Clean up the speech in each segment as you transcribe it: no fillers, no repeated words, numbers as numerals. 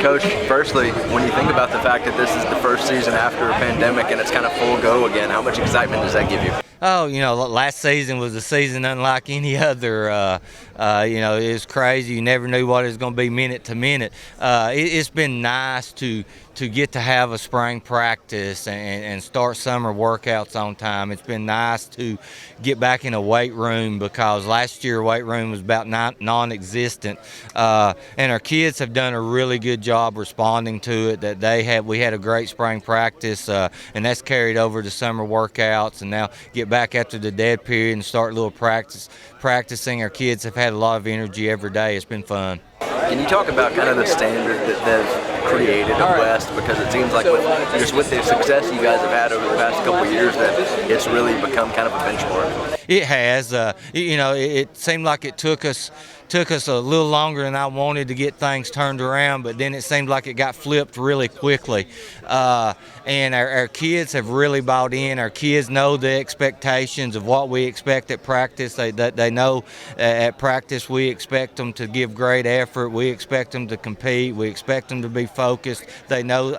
Coach, firstly, when you think about the fact that this is the first season after a pandemic and it's kind of full go again, how much excitement does that give you? Oh, last season was a season unlike any other. It was crazy. You never knew what it was going to be minute to minute. It's been nice to get to have a spring practice and start summer workouts on time. It's been nice to get back in a weight room because last year weight room was about non-existent. And our kids have done a really good job responding to it. We had a great spring practice, and that's carried over to summer workouts, and now get back after the dead period and start a little practicing. Our kids have had a lot of energy every day. It's been fun. Can you talk about kind of the standard that they've created at West? Because it seems like with the success you guys have had over the past couple of years, that it's really become kind of a benchmark. It has. It seemed like it took us a little longer than I wanted to get things turned around, but then it seemed like it got flipped really quickly. And our kids have really bought in. Our kids know the expectations of what we expect at practice. They know at practice we expect them to give great effort. We expect them to compete. We expect them to be focused. They know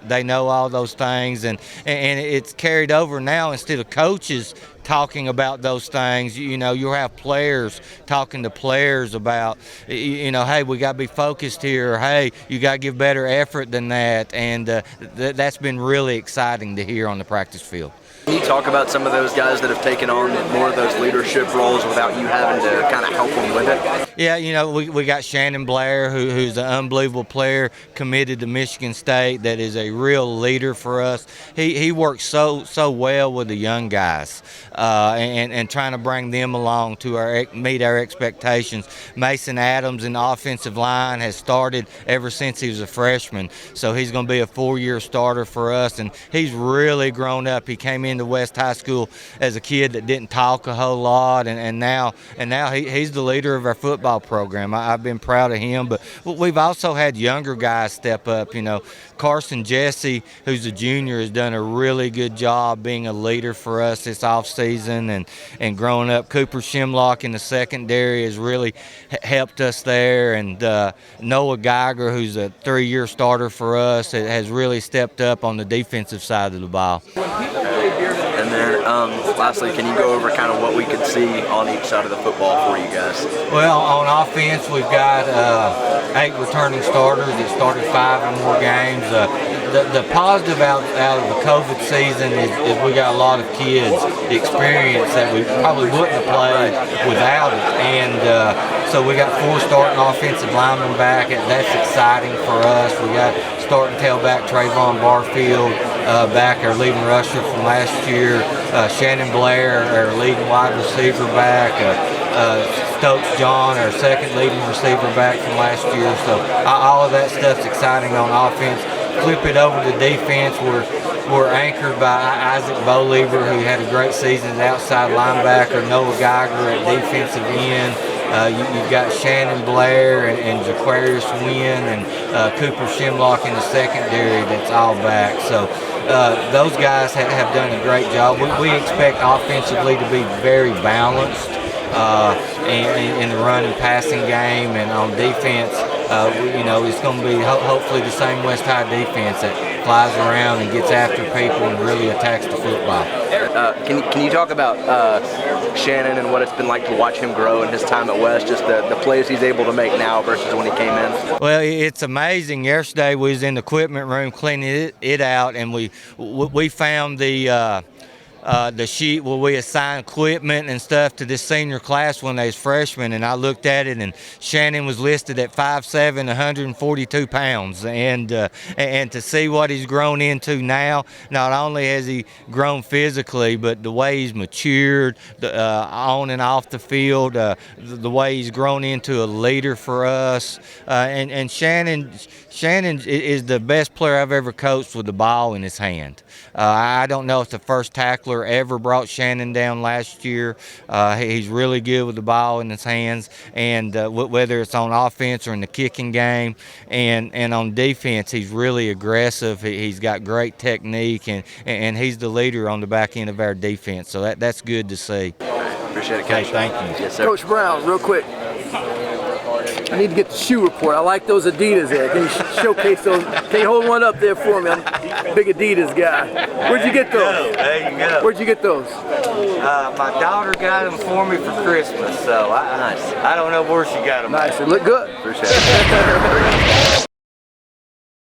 all those things, and it's carried over now. Instead of coaches talking about those things, you'll have players talking to players about, hey, we got to be focused here. Or, hey, you got to give better effort than that. And that's been really exciting to hear on the practice field. Can you talk about some of those guys that have taken on more of those leadership roles without you having to kind of help them with it? Yeah, we got Shannon Blair, who's an unbelievable player, committed to Michigan State, that is a real leader for us. He works so well with the young guys and trying to bring them along to meet our expectations. Mason Adams in the offensive line has started ever since he was a freshman, so he's going to be a 4-year starter for us, and he's really grown up. He came into West High School as a kid that didn't talk a whole lot, and now he's the leader of our football program. I've been proud of him, but we've also had younger guys step up. Carson Jesse, who's a junior, has done a really good job being a leader for us this offseason and growing up. Cooper Shimlock in the secondary has really helped us there, and Noah Geiger, who's a 3-year starter for us, has really stepped up on the defensive side of the ball. And then lastly, can you go over kind of what we could see on each side of the football for you guys? Well, on offense, we've got 8 returning starters that started 5 or more games. The positive out of the COVID season is we got a lot of kids experience that we probably wouldn't have played without it. And so we got 4 starting offensive linemen back. That's exciting for us. We got starting tailback Trayvon Barfield back, our leading rusher from last year. Shannon Blair, our leading wide receiver back. Stokes John, our second leading receiver back from last year. So all of that stuff's exciting on offense. Flip it over to defense. We're anchored by Isaac Boliever, who had a great season as outside linebacker. Noah Geiger at defensive end. You've got Shannon Blair and Jaquarius Wynn and Cooper Shimlock in the secondary. That's all back. So those guys have done a great job. We expect offensively to be very balanced in the run and passing game, and on defense, it's going to be hopefully the same West High defense that flies around and gets after people and really attacks the football. Can you talk about Shannon and what it's been like to watch him grow in his time at West, just the plays he's able to make now versus when he came in? Well, it's amazing. Yesterday we was in the equipment room cleaning it out, and we found the sheet where we assign equipment and stuff to this senior class when they was freshmen, and I looked at it, and Shannon was listed at 5'7", 142 pounds, and to see what he's grown into now, not only has he grown physically, but the way he's matured on and off the field, the way he's grown into a leader for us, and Shannon is the best player I've ever coached with the ball in his hand. I don't know if the first tackler ever brought Shannon down last year. He's really good with the ball in his hands, and whether it's on offense or in the kicking game, and on defense, he's really aggressive. He's got great technique, and he's the leader on the back end of our defense. So that's good to see. Appreciate it, Coach. Okay, thank you. Yes, sir. Coach Brown, real quick. I need to get the shoe report. I like those Adidas there. Can you showcase those? Can you hold one up there for me? I'm a big Adidas guy. Where'd you get those? There you go. Where'd you get those? My daughter got them for me for Christmas, so I don't know where she got them. Nice. They look good. Appreciate it.